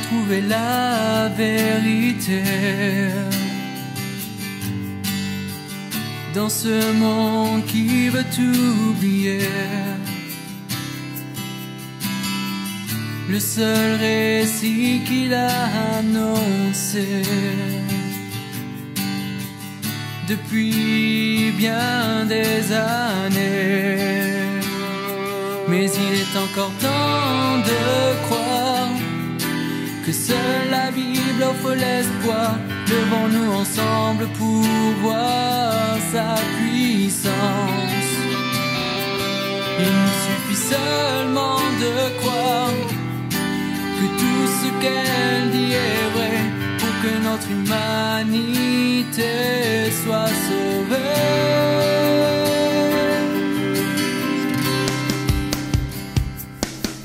trouver la vérité dans ce monde qui veut tout oublier. Le seul récit qu'il a annoncé depuis bien des années. Mais il est encore temps de croire que seule la Bible offre l'espoir. Levons-nous ensemble pour voir sa puissance. Il nous suffit seulement de croire que tout ce qu'elle dit est vrai pour que notre humanité soit sauvée.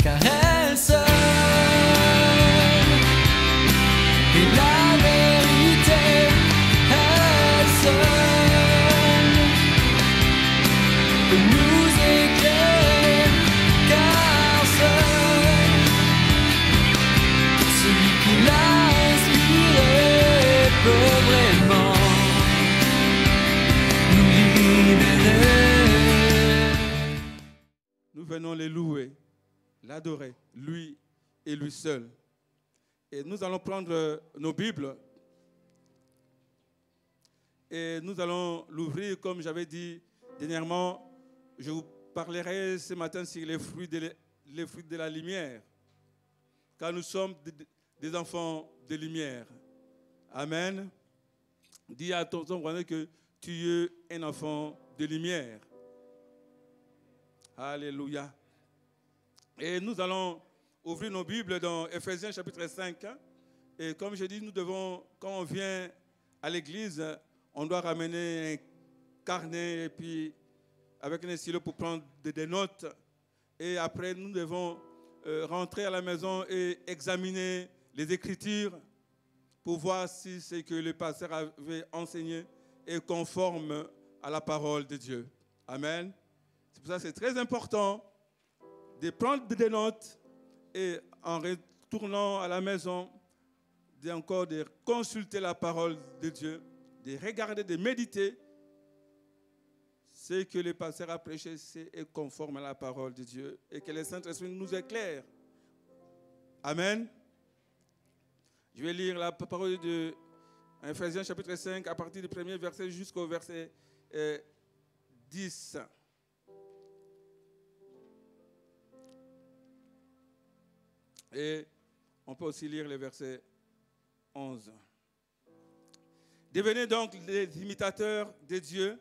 Car elle seule est la vérité, elle seule peut nous éclairer, car seul celui qui l'a inspiré peut vraiment nous libérer. Nous venons les louer, l'adorer, lui et lui seul. Et nous allons prendre nos Bibles et nous allons l'ouvrir, comme j'avais dit dernièrement. Je vous parlerai ce matin sur les fruits de la lumière, car nous sommes des enfants de lumière. Amen. Dis à ton voisin que tu es un enfant de lumière. Alléluia. Et nous allons ouvrir nos Bibles dans Ephésiens chapitre 5. Et comme je dis, nous devons, quand on vient à l'église, on doit ramener un carnet et puis avec un stylo pour prendre des notes. Et après, nous devons rentrer à la maison et examiner les Écritures pour voir si ce que le pasteur avait enseigné est conforme à la parole de Dieu. Amen. C'est pour ça que c'est très important de prendre des notes et en retournant à la maison, encore de consulter la parole de Dieu, de regarder, de méditer. Ce que le pasteur a prêché, est conforme à la parole de Dieu et que le Saint-Esprit nous éclaire. Amen. Je vais lire la parole de Ephésiens chapitre 5 à partir du premier verset jusqu'au verset 10. Et on peut aussi lire le verset 11. Devenez donc les imitateurs de Dieu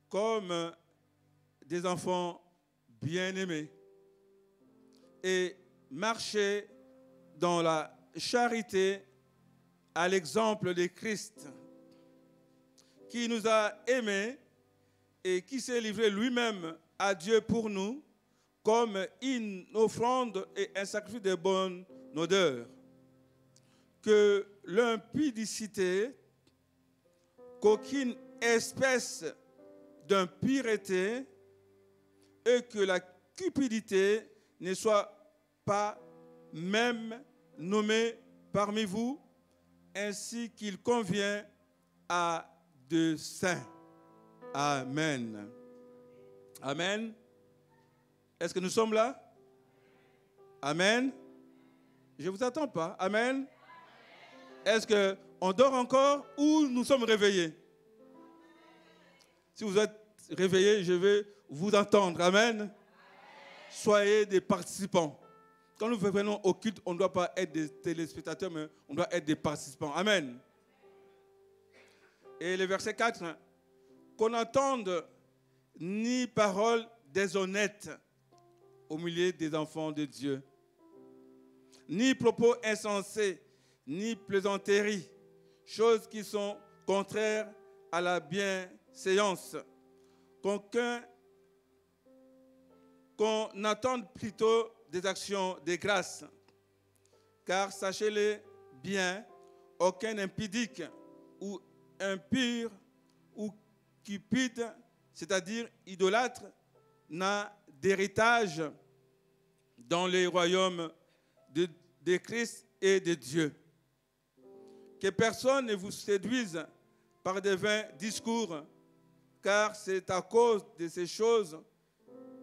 comme des enfants bien-aimés et marchez dans la charité à l'exemple de Christ qui nous a aimés et qui s'est livré lui-même à Dieu pour nous comme une offrande et un sacrifice de bonne odeur. Que l'impudicité, qu'aucune espèce d'impureté et que la cupidité ne soit pas même nommée parmi vous, ainsi qu'il convient à de saints. Amen. Amen. Est-ce que nous sommes là? Amen. Je ne vous attends pas. Amen. Est-ce qu'on dort encore ou nous sommes réveillés? Si vous êtes réveillés, je vais vous entendre. Amen. Soyez des participants. Quand nous venons au culte, on ne doit pas être des téléspectateurs, mais on doit être des participants. Amen. Et le verset 4, qu'on n'entende ni parole déshonnête au milieu des enfants de Dieu, ni propos insensés, ni plaisanteries, choses qui sont contraires à la bienséance. Qu'on attende plutôt des actions de grâce. Car sachez-le bien, aucun impudique ou impur ou cupide, c'est-à-dire idolâtre, n'a d'héritage dans le royaume de Christ et de Dieu. Que personne ne vous séduise par de vains discours, car c'est à cause de ces choses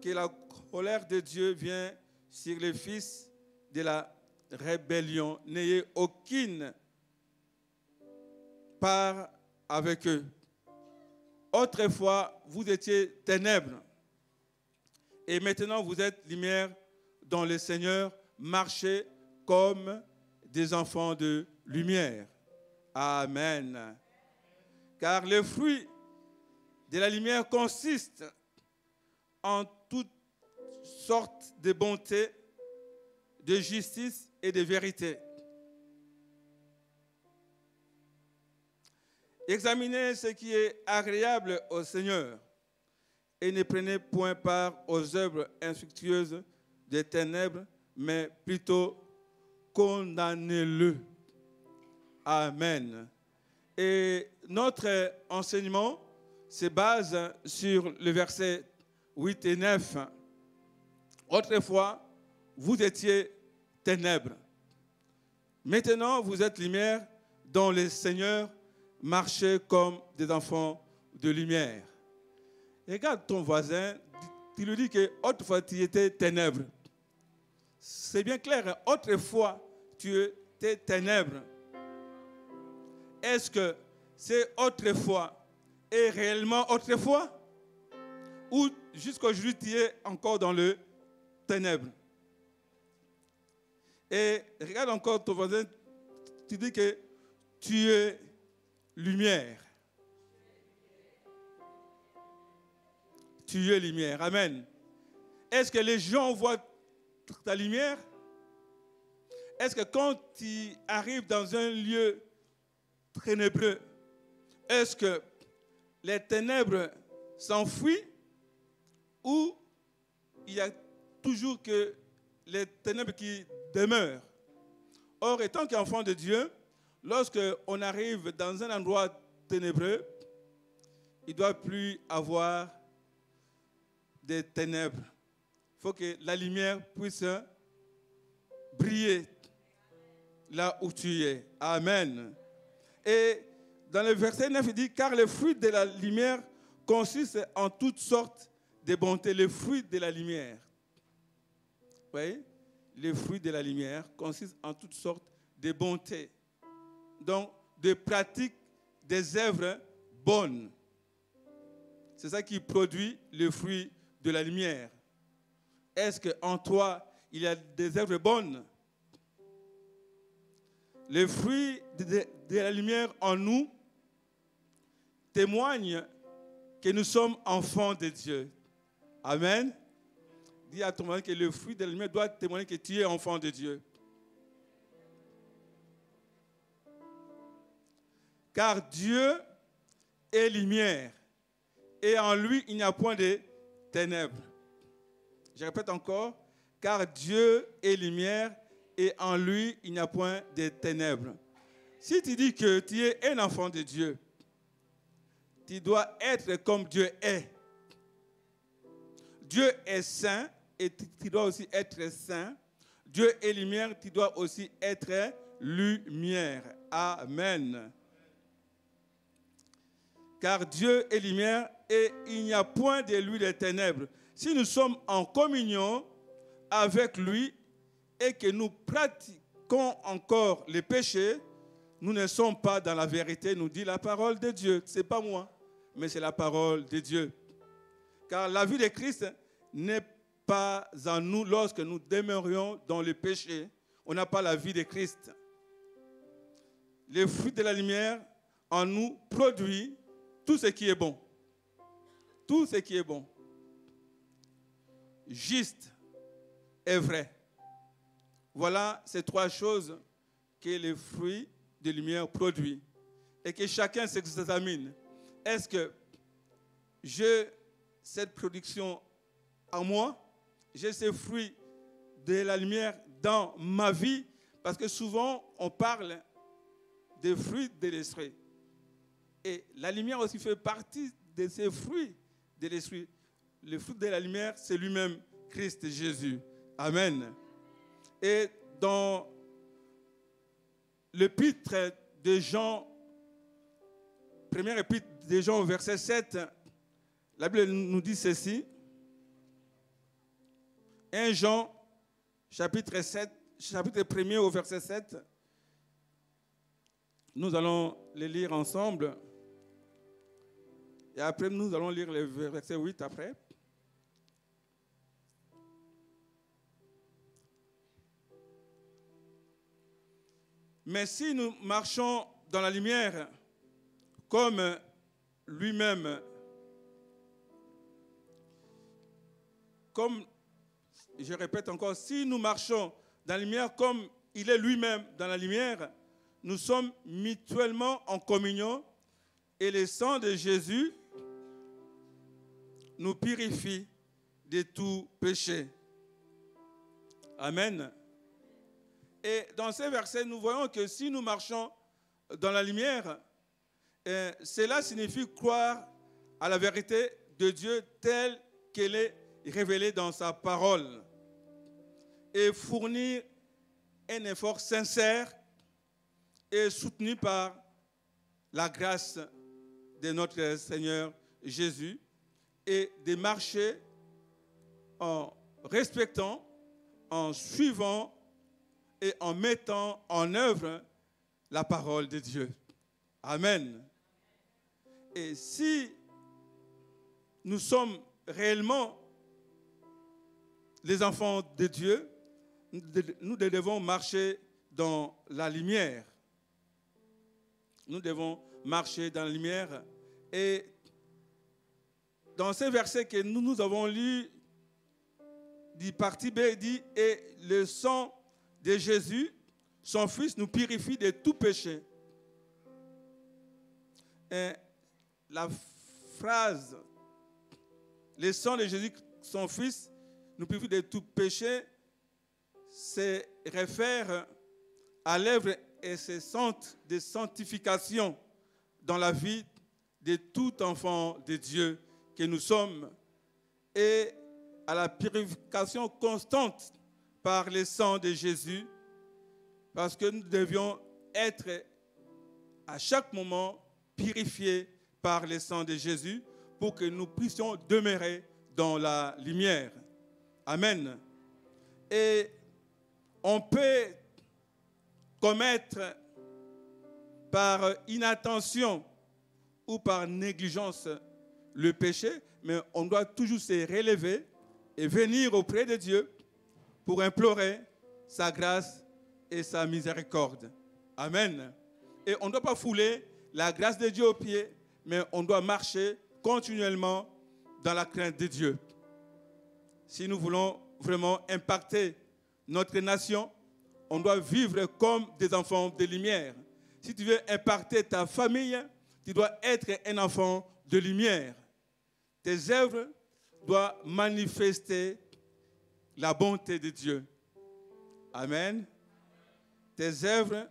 que la colère de Dieu vient sur les fils de la rébellion. N'ayez aucune part avec eux. Autrefois, vous étiez ténèbres, et maintenant vous êtes lumière dans le Seigneur. Marchez comme des enfants de lumière. Amen. Car le fruit de la lumière consiste en toutes sortes de bonté, de justice et de vérité. Examinez ce qui est agréable au Seigneur et ne prenez point part aux œuvres infructueuses des ténèbres, mais plutôt condamnez-le. Amen. Et notre enseignement se base sur le verset 8 et 9. Autrefois, vous étiez ténèbres. Maintenant, vous êtes lumière dans le Seigneur. Marchez comme des enfants de lumière. Regarde ton voisin, tu lui dis que autrefois tu étais ténèbres. C'est bien clair, autrefois tu étais ténèbres. Est-ce que c'est autrefois et réellement autrefois? Ou jusqu'aujourd'hui tu es encore dans le ténèbres? Et regarde encore ton voisin, tu dis que tu es lumière. Tu es lumière. Amen. Est-ce que les gens voient ta lumière? Est-ce que quand tu arrives dans un lieu ténébreux, est-ce que les ténèbres s'enfuient ou il y a toujours que les ténèbres qui demeurent? Or, étant qu'enfant de Dieu, lorsque on arrive dans un endroit ténébreux, il ne doit plus avoir des ténèbres. Il faut que la lumière puisse briller là où tu es. Amen. Et dans le verset 9, il dit, car le fruit de la lumière consiste en toutes sortes de bontés. Le fruit de la lumière. Vous voyez? Le fruit de la lumière consiste en toutes sortes de bontés. Donc, de pratiques des œuvres bonnes. C'est ça qui produit le fruit de la lumière. Est-ce qu'en toi, il y a des œuvres bonnes? Le fruit de la lumière en nous témoigne que nous sommes enfants de Dieu. Amen. Dis à ton voisin que le fruit de la lumière doit témoigner que tu es enfant de Dieu. Car Dieu est lumière, et en lui, il n'y a point de ténèbres. Je répète encore, car Dieu est lumière, et en lui, il n'y a point de ténèbres. Si tu dis que tu es un enfant de Dieu, tu dois être comme Dieu est. Dieu est saint, et tu dois aussi être saint. Dieu est lumière, tu dois aussi être lumière. Amen. Car Dieu est lumière et il n'y a point de lui de ténèbres. Si nous sommes en communion avec lui et que nous pratiquons encore les péchés, nous ne sommes pas dans la vérité, nous dit la parole de Dieu. Ce n'est pas moi, mais c'est la parole de Dieu. Car la vie de Christ n'est pas en nous lorsque nous demeurions dans le péché. On n'a pas la vie de Christ. Le fruit de la lumière en nous produit tout ce qui est bon. Tout ce qui est bon. Juste et vrai. Voilà ces trois choses que le fruit de lumière produit. Et que chacun s'examine. Est-ce que j'ai cette production en moi? J'ai ces fruits de la lumière dans ma vie? Parce que souvent, on parle des fruits de l'esprit. Et la lumière aussi fait partie de ces fruits de l'esprit. Le fruit de la lumière, c'est lui-même Christ Jésus. Amen. Et dans l'épître de Jean, première épître de Jean au verset 7, la Bible nous dit ceci. 1 Jean, chapitre 7, chapitre 1er au verset 7. Nous allons les lire ensemble. Et après, nous allons lire le verset 8 après. Mais si nous marchons dans la lumière, comme lui-même, comme, je répète encore, si nous marchons dans la lumière comme il est lui-même dans la lumière, nous sommes mutuellement en communion et le sang de Jésus nous purifie de tout péché. Amen. Et dans ces versets, nous voyons que si nous marchons dans la lumière, cela signifie croire à la vérité de Dieu telle qu'elle est révélée dans sa parole et fournir un effort sincère et soutenu par la grâce de notre Seigneur Jésus et de marcher en respectant, en suivant et en mettant en œuvre la parole de Dieu. Amen. Et si nous sommes réellement les enfants de Dieu, nous devons marcher dans la lumière. Nous devons marcher dans la lumière. Et dans ces versets que nous avons lus, du partie B, il dit, et le sang de Jésus, son Fils, nous purifie de tout péché. Et la phrase, le sang de Jésus, son Fils, nous purifie de tout péché, se réfère à l'œuvre incessante de sanctification dans la vie de tout enfant de Dieu que nous sommes et à la purification constante par le sang de Jésus, parce que nous devions être à chaque moment purifiés par le sang de Jésus pour que nous puissions demeurer dans la lumière. Amen. Et on peut commettre par inattention ou par négligence le péché, mais on doit toujours se relever et venir auprès de Dieu pour implorer sa grâce et sa miséricorde. Amen. Et on ne doit pas fouler la grâce de Dieu aux pieds, mais on doit marcher continuellement dans la crainte de Dieu. Si nous voulons vraiment impacter notre nation, on doit vivre comme des enfants de lumière. Si tu veux impacter ta famille, tu dois être un enfant de lumière. Tes œuvres doivent manifester la bonté de Dieu. Amen. Tes œuvres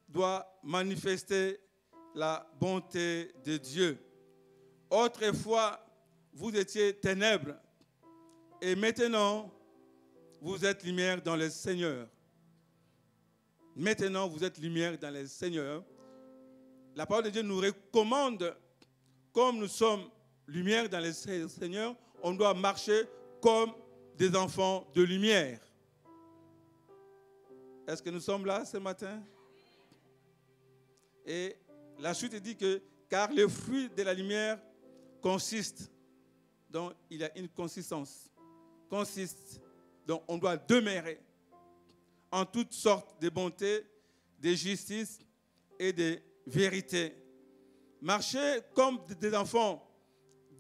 doivent manifester la bonté de Dieu. Autrefois, vous étiez ténèbres et maintenant, vous êtes lumière dans le Seigneur. Maintenant, vous êtes lumière dans le Seigneur. La parole de Dieu nous recommande, comme nous sommes lumière dans le Seigneur, on doit marcher comme des enfants de lumière. Est-ce que nous sommes là ce matin? Et la suite dit que, car le fruit de la lumière consiste, donc il y a une consistance, donc on doit demeurer en toutes sortes de bonté, de justice et de vérité. Marcher comme des enfants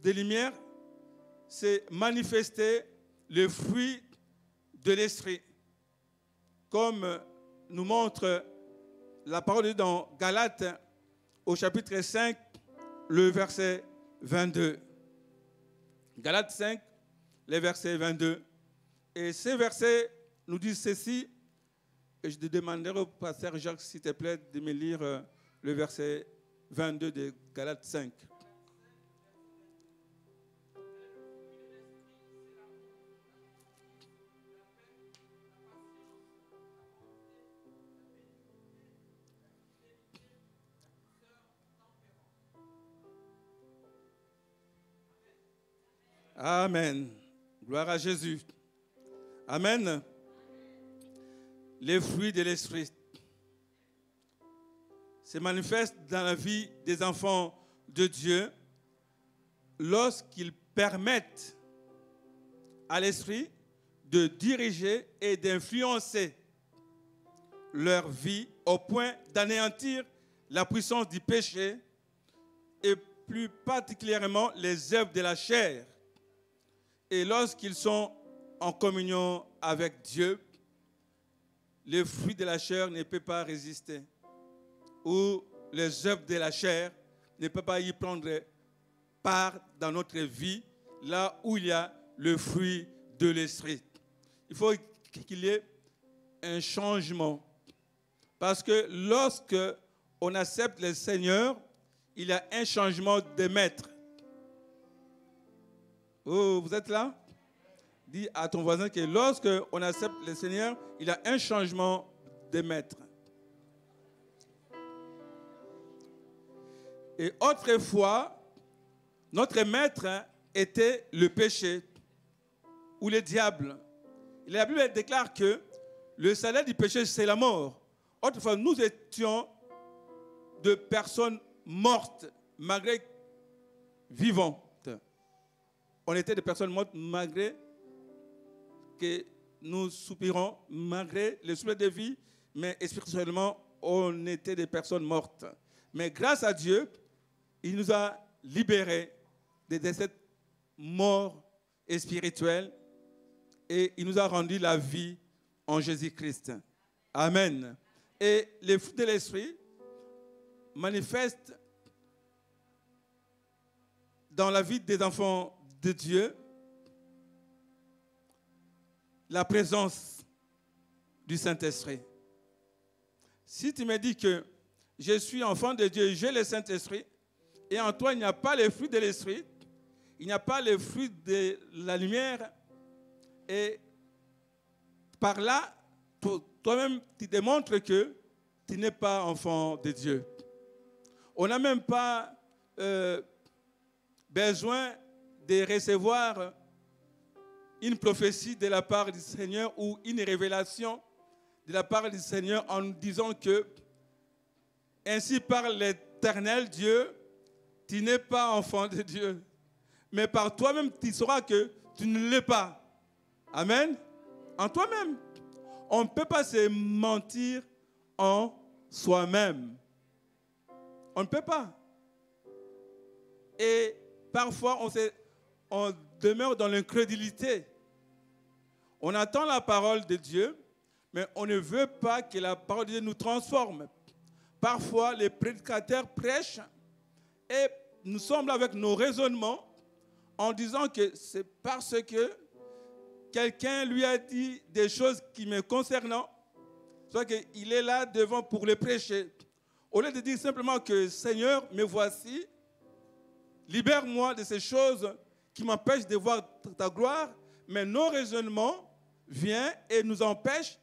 de lumière, c'est manifester le fruit de l'esprit. Comme nous montre la parole de Dieu dans Galates, au chapitre 5, le verset 22. Galates 5, le verset 22. Et ces versets nous disent ceci. Et je te demanderai au pasteur Jacques, s'il te plaît, de me lire le verset 22 de Galates 5. Amen. Gloire à Jésus. Amen. Les fruits de l'esprit se manifestent dans la vie des enfants de Dieu lorsqu'ils permettent à l'esprit de diriger et d'influencer leur vie au point d'anéantir la puissance du péché et plus particulièrement les œuvres de la chair. Et lorsqu'ils sont en communion avec Dieu, les fruits de la chair ne peuvent pas résister. Ou les œuvres de la chair ne peuvent pas y prendre part dans notre vie, là où il y a le fruit de l'esprit. Il faut qu'il y ait un changement. Parce que lorsque on accepte le Seigneur, il y a un changement de maître. Oh, vous êtes là? Dis à ton voisin que lorsque on accepte le Seigneur, il y a un changement de maître. Et autrefois, notre maître était le péché ou le diable. Et la Bible déclare que le salaire du péché, c'est la mort. Autrefois, nous étions de personnes mortes, malgré vivantes. On était des personnes mortes, malgré que nous soupirons, malgré le souffle de vie, mais spirituellement, on était des personnes mortes. Mais grâce à Dieu, il nous a libérés de cette mort spirituelle et il nous a rendu la vie en Jésus-Christ. Amen. Et les fruits de l'esprit manifestent dans la vie des enfants de Dieu la présence du Saint-Esprit. Si tu me dis que je suis enfant de Dieu, j'ai le Saint-Esprit, et en toi il n'y a pas les fruits de l'Esprit, il n'y a pas les fruits de la lumière, et par là, toi-même, tu démontres que tu n'es pas enfant de Dieu. On n'a même pas besoin de recevoir une prophétie de la part du Seigneur ou une révélation de la part du Seigneur en nous disant que ainsi parle l'Éternel Dieu, tu n'es pas enfant de Dieu. Mais par toi-même, tu sauras que tu ne l'es pas. Amen. En toi-même. On ne peut pas se mentir en soi-même. On ne peut pas. Et parfois, on demeure dans l'incrédulité. On attend la parole de Dieu, mais on ne veut pas que la parole de Dieu nous transforme. Parfois, les prédicateurs prêchent et nous sommes avec nos raisonnements en disant que c'est parce que quelqu'un lui a dit des choses qui me concernent, soit qu'il est là devant pour le prêcher. Au lieu de dire simplement que Seigneur, me voici, libère-moi de ces choses qui m'empêchent de voir ta gloire, mais nos raisonnements viennent et nous empêchent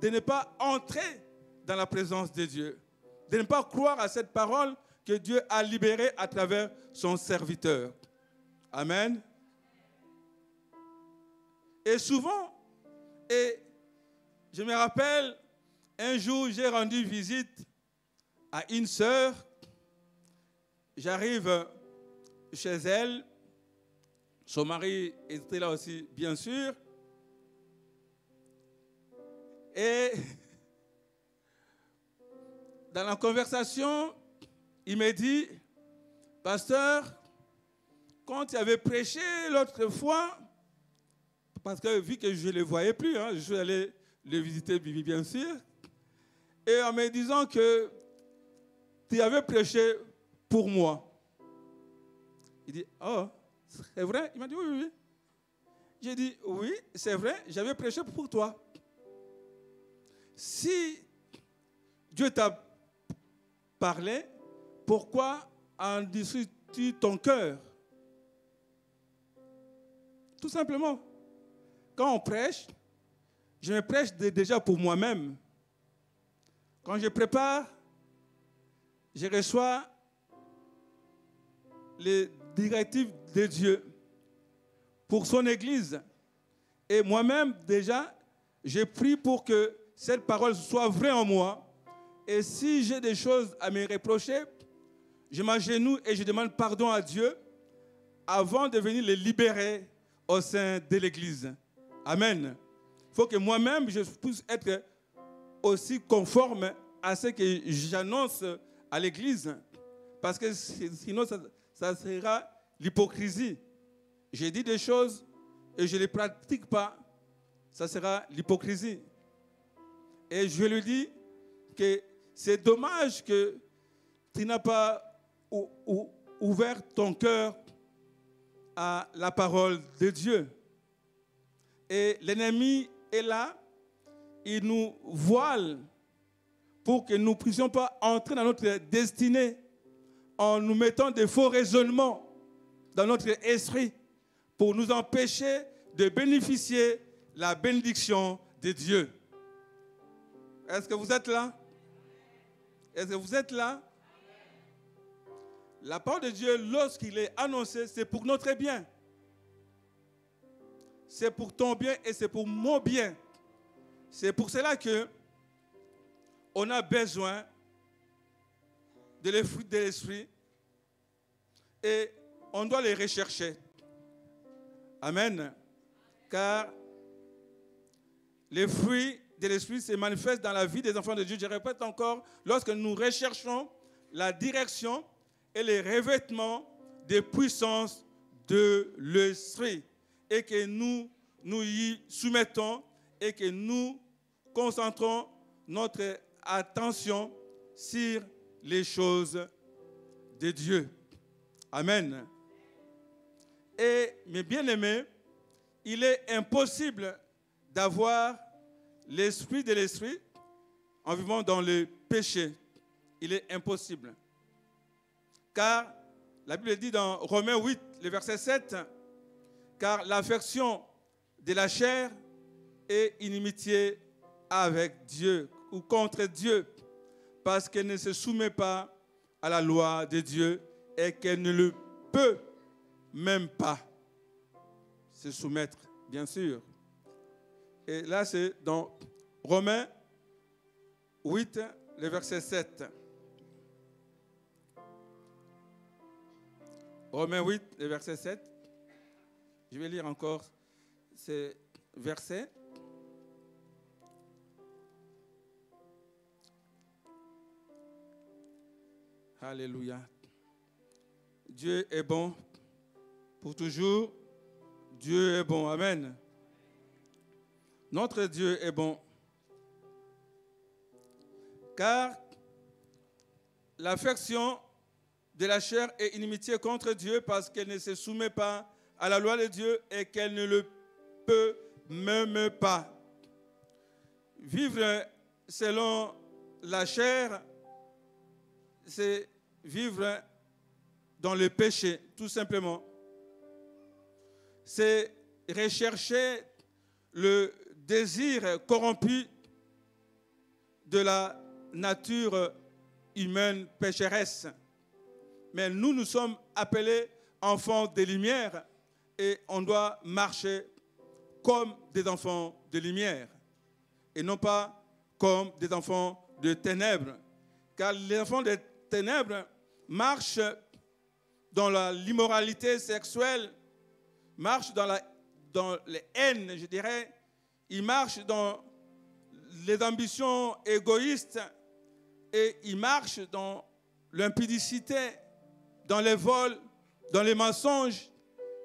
de ne pas entrer dans la présence de Dieu, de ne pas croire à cette parole que Dieu a libérée à travers son serviteur. Amen. Et souvent, et je me rappelle, un jour, j'ai rendu visite à une sœur. J'arrive chez elle. Son mari était là aussi, bien sûr. Et dans la conversation, il me dit, pasteur, quand tu avais prêché l'autre fois, parce que vu que je ne le voyais plus, je suis allé le visiter, bien sûr, et en me disant que tu avais prêché pour moi. Il dit, oh, c'est vrai? Il m'a dit, oui, oui. J'ai dit, oui, c'est vrai, j'avais prêché pour toi. Si Dieu t'a parlé, pourquoi en dis-tu ton cœur? Tout simplement. Quand on prêche, je me prêche déjà pour moi-même. Quand je prépare, je reçois les directives de Dieu. pour son Église. Et moi-même, déjà, j'ai prié pour que cette parole soit vraie en moi. Et si j'ai des choses à me reprocher, je m'agenouille et je demande pardon à Dieu avant de venir les libérer au sein de l'Église. Amen. Il faut que moi-même, je puisse être aussi conforme à ce que j'annonce à l'Église. Parce que sinon, ça sera l'hypocrisie. J'ai dit des choses et je ne les pratique pas. Ça sera l'hypocrisie. Et je lui dis que c'est dommage que tu n'as pas ouvert ton cœur à la parole de Dieu. Et l'ennemi est là, il nous voile pour que nous ne puissions pas entrer dans notre destinée en nous mettant des faux raisonnements dans notre esprit pour nous empêcher de bénéficier de la bénédiction de Dieu. Est-ce que vous êtes là? Est-ce que vous êtes là? La parole de Dieu, lorsqu'il est annoncé, c'est pour notre bien. C'est pour ton bien et c'est pour mon bien. C'est pour cela que on a besoin de les fruits de l'esprit et on doit les rechercher. Amen. Car les fruits de l'esprit se manifestent dans la vie des enfants de Dieu. Je répète encore, lorsque nous recherchons la direction et les revêtements des puissances de l'esprit et que nous nous y soumettons et que nous concentrons notre attention sur les choses de Dieu. Amen. Et mes bien-aimés, il est impossible d'avoir l'esprit de l'esprit en vivant dans le péché. Il est impossible. Car la Bible dit dans Romains 8, le verset 7, car l'affection de la chair est inimitié avec Dieu ou contre Dieu, parce qu'elle ne se soumet pas à la loi de Dieu et qu'elle ne le peut même pas se soumettre, bien sûr. Et là, c'est dans Romains 8, le verset 7. Romains 8, le verset 7. Je vais lire encore ces versets. Alléluia. Dieu est bon pour toujours. Dieu est bon. Amen. Notre Dieu est bon. Car l'affection de la chair est inimitié contre Dieu parce qu'elle ne se soumet pas à la loi de Dieu et qu'elle ne le peut même pas. Vivre selon la chair, c'est vivre dans le péché, tout simplement. C'est rechercher le désir corrompu de la nature humaine pécheresse. Mais nous, nous sommes appelés enfants de lumière et on doit marcher comme des enfants de lumière et non pas comme des enfants de ténèbres. Car les enfants de ténèbres marchent dans l'immoralité sexuelle, marchent dans les haines, je dirais. Ils marchent dans les ambitions égoïstes et ils marchent dans l'impudicité, dans les vols, dans les mensonges.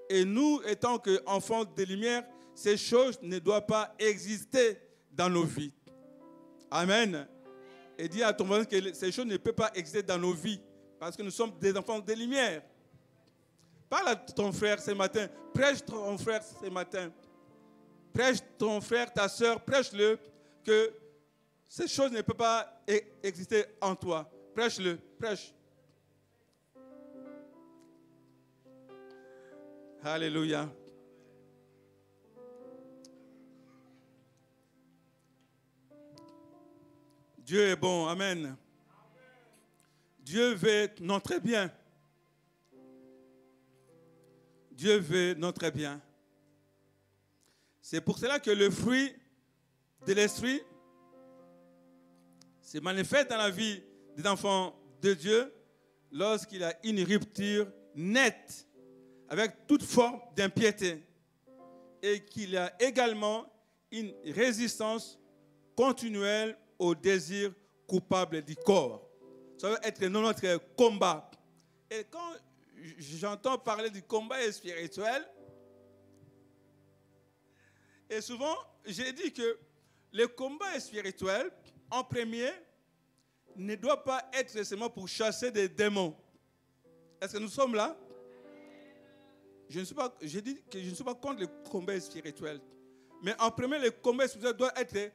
Et nous, étant qu'enfants de lumière, ces choses ne doivent pas exister dans nos vies. Amen. Et dis à ton voisin que ces choses ne peuvent pas exister dans nos vies parce que nous sommes des enfants de lumière. Parle à ton frère ce matin. Prêche ton frère ce matin. Prêche ton frère, ta soeur. Prêche-le que ces choses ne peuvent pas exister en toi. Prêche-le. Prêche. Alléluia. Dieu est bon. Amen. Dieu veut notre bien. Dieu veut notre bien. C'est pour cela que le fruit de l'esprit se manifeste dans la vie des enfants de Dieu lorsqu'il a une rupture nette avec toute forme d'impiété et qu'il a également une résistance continuelle aux désirs coupables du corps. Ça va être notre combat. Et quand j'entends parler du combat spirituel, et souvent, j'ai dit que le combat spirituel, en premier, ne doit pas être seulement pour chasser des démons. Est-ce que nous sommes là? Je dis que je ne suis pas contre le combat spirituel. Mais en premier, le combat spirituel doit être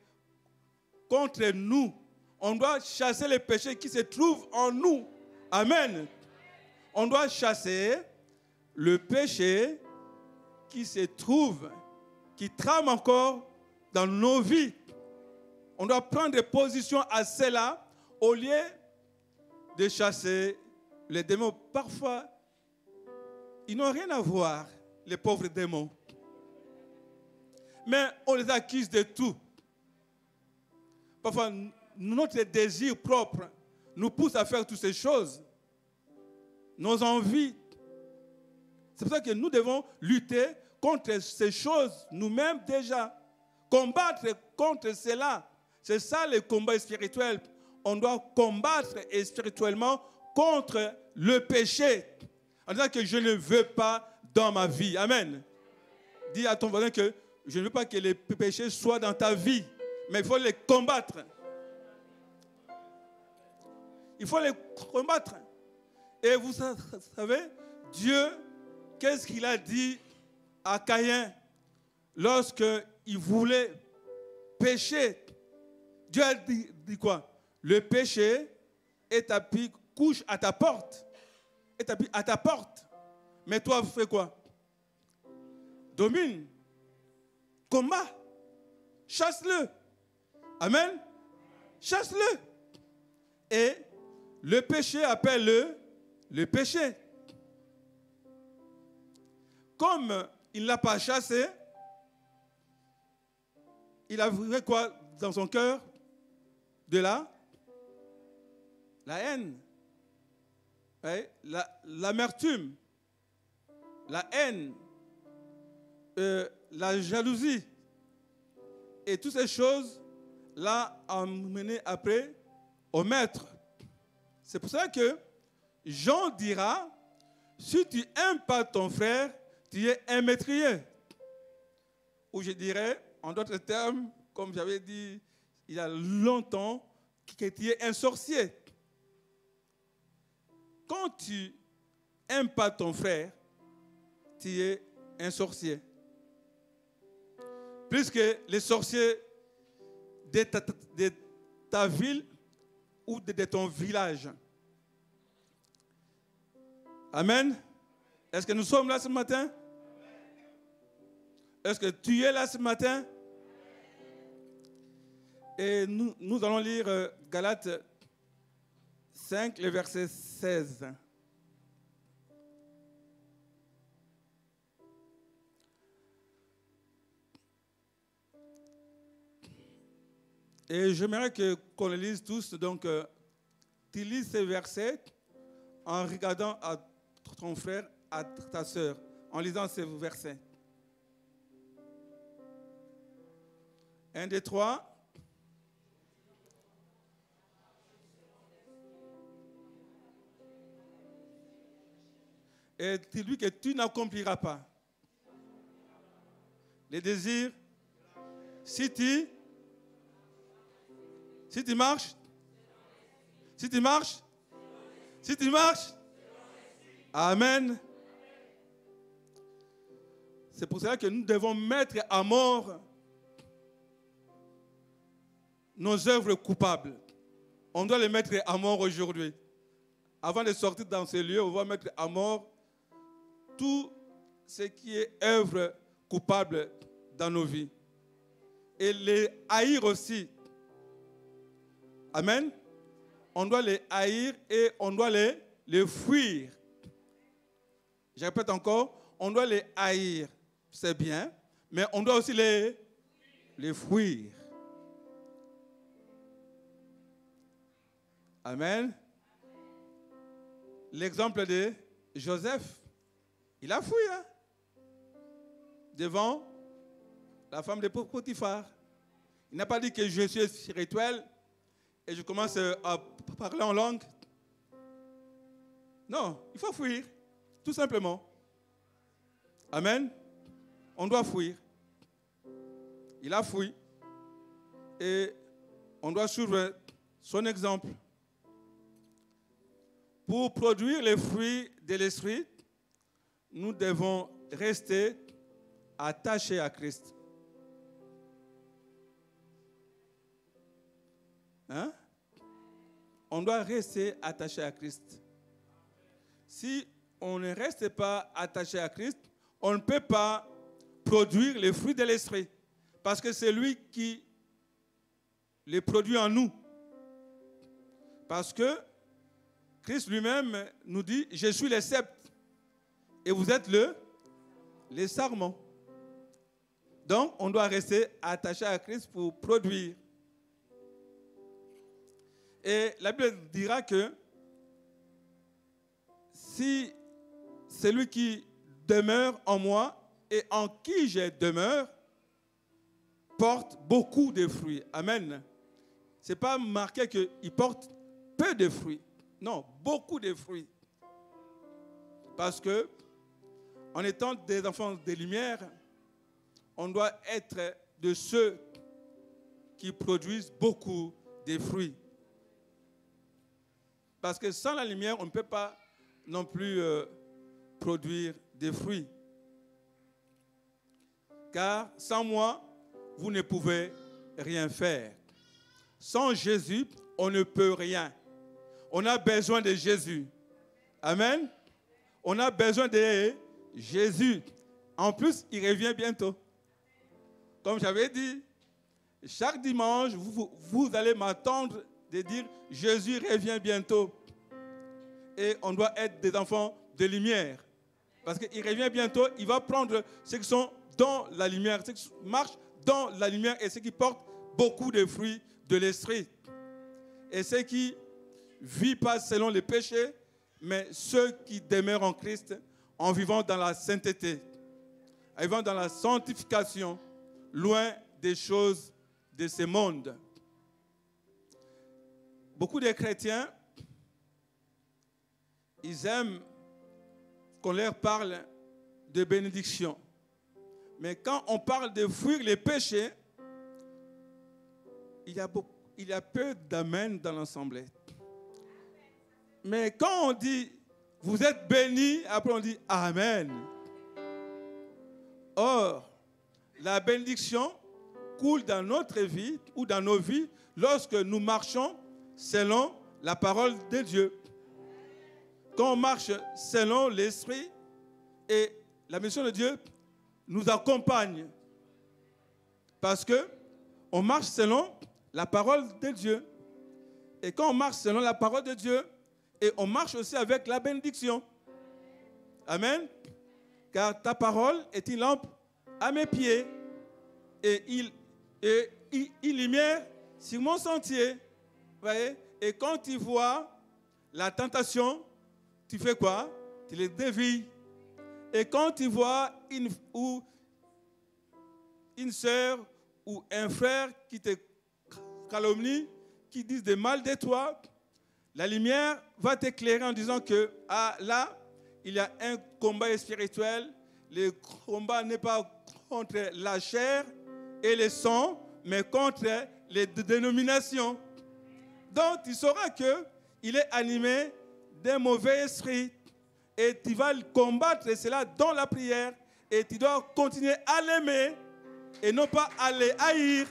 contre nous. On doit chasser les péchés qui se trouvent en nous. Amen. On doit chasser le péché qui se trouve, qui trame encore dans nos vies. On doit prendre position à cela au lieu de chasser les démons. Parfois, ils n'ont rien à voir, les pauvres démons. Mais on les accuse de tout. Parfois, notre désir propre nous pousse à faire toutes ces choses. Nos envies. C'est pour ça que nous devons lutter contre ces choses nous-mêmes déjà. Combattre contre cela. C'est ça le combat spirituel. On doit combattre spirituellement contre le péché. En disant que je ne veux pas dans ma vie. Amen. Dis à ton voisin que je ne veux pas que les péchés soient dans ta vie. Mais il faut les combattre. Il faut les combattre. Et vous savez, Dieu, qu'est-ce qu'il a dit à Caïn lorsqu'il voulait pécher? Dieu a dit quoi? Le péché est tapis, couche à ta porte. Est tapis à ta porte. Mais toi, vous faites quoi? Domine. Combat. Chasse-le. Amen. Chasse-le. Et le péché appelle le péché. Comme il ne l'a pas chassé, il a vu quoi dans son cœur? De la haine, l'amertume, la haine, la jalousie. Et toutes ces choses-là ont mené après au maître. C'est pour ça que Jean dira, si tu n'aimes pas ton frère, tu es un métrier. Ou je dirais, en d'autres termes, comme j'avais dit il y a longtemps, que tu es un sorcier. Quand tu n'aimes pas ton frère, tu es un sorcier. Plus que les sorciers de ta ville ou de ton village. Amen. Est-ce que nous sommes là ce matin? Est-ce que tu es là ce matin? Et nous allons lire Galates 5, le verset 16. Et j'aimerais qu'on le lise tous. Donc, tu lis ces versets en regardant à ton frère, à ta sœur, en lisant ces versets. 1, 2, 3. Et dis-lui que tu n'accompliras pas les désirs si tu marches, amen. C'est pour cela que nous devons mettre à mort nos œuvres coupables. On doit les mettre à mort aujourd'hui. Avant de sortir dans ces lieux, on va mettre à mort tout ce qui est œuvre coupable dans nos vies. Et les haïr aussi. Amen. On doit les haïr et on doit les fuir. Je répète encore, on doit les haïr, c'est bien, mais on doit aussi les fuir. Amen. L'exemple de Joseph, il a fui devant la femme de Potiphar. Il n'a pas dit que je suis spirituel et je commence à parler en langue. Non, il faut fuir, tout simplement. Amen. On doit fuir. Il a fui et on doit suivre son exemple. Pour produire les fruits de l'esprit, nous devons rester attachés à Christ. Hein? On doit rester attaché à Christ. Si on ne reste pas attaché à Christ, on ne peut pas produire les fruits de l'esprit. Parce que c'est lui qui les produit en nous. Parce que Christ lui-même nous dit, je suis le cep et vous êtes les sarments. Donc, on doit rester attaché à Christ pour produire. Et la Bible dira que si celui qui demeure en moi et en qui je demeure porte beaucoup de fruits. Amen. Ce n'est pas marqué qu'il porte peu de fruits. Non, beaucoup de fruits. Parce que, en étant des enfants de lumière, on doit être de ceux qui produisent beaucoup de fruits. Parce que sans la lumière, on ne peut pas non plus produire des fruits. Car sans moi, vous ne pouvez rien faire. Sans Jésus, on ne peut rien. On a besoin de Jésus. Amen. On a besoin de Jésus. En plus, il revient bientôt. Comme j'avais dit, chaque dimanche, vous allez m'attendre de dire Jésus revient bientôt. Et on doit être des enfants de lumière. Parce qu'il revient bientôt, il va prendre ceux qui sont dans la lumière, ceux qui marchent dans la lumière et ceux qui portent beaucoup de fruits de l'esprit. Et ceux qui ne vivent pas selon les péchés, mais ceux qui demeurent en Christ en vivant dans la sainteté, en vivant dans la sanctification, loin des choses de ce monde. Beaucoup de chrétiens, ils aiment qu'on leur parle de bénédiction. Mais quand on parle de fuir les péchés, il y a peu d'amen dans l'assemblée. Mais quand on dit, vous êtes bénis, après on dit amen. Or, la bénédiction coule dans notre vie ou dans nos vies lorsque nous marchons selon la parole de Dieu. Quand on marche selon l'esprit et la mission de Dieu nous accompagne. Parce que on marche selon la parole de Dieu. Et quand on marche selon la parole de Dieu, et on marche aussi avec la bénédiction. Amen. Car ta parole est une lampe à mes pieds et il lumière sur mon sentier. Voyez? Et quand tu vois la tentation, tu fais quoi? Tu les dévies. Et quand tu vois une sœur ou un frère qui te calomnie, qui disent des mal de toi, la lumière va t'éclairer en disant que là, il y a un combat spirituel. Le combat n'est pas contre la chair et le sang, mais contre les dénominations. Donc, tu sauras qu'il est animé d'un mauvais esprit. Et tu vas combattre cela dans la prière. Et tu dois continuer à l'aimer et non pas à les haïr.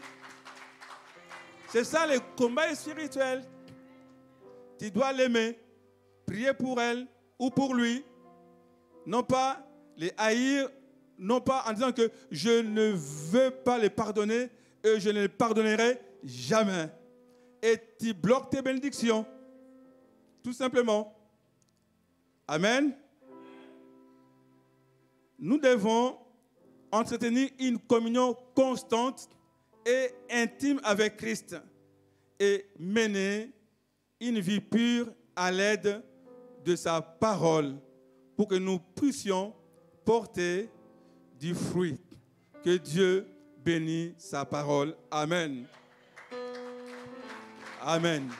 C'est ça le combat spirituel. Tu dois l'aimer, prier pour elle ou pour lui. Non pas les haïr, non pas en disant que je ne veux pas les pardonner et je ne les pardonnerai jamais. Et tu bloques tes bénédictions. Tout simplement. Amen. Nous devons entretenir une communion constante et intime avec Christ et mener une vie pure à l'aide de sa parole pour que nous puissions porter du fruit. Que Dieu bénisse sa parole. Amen. Amen.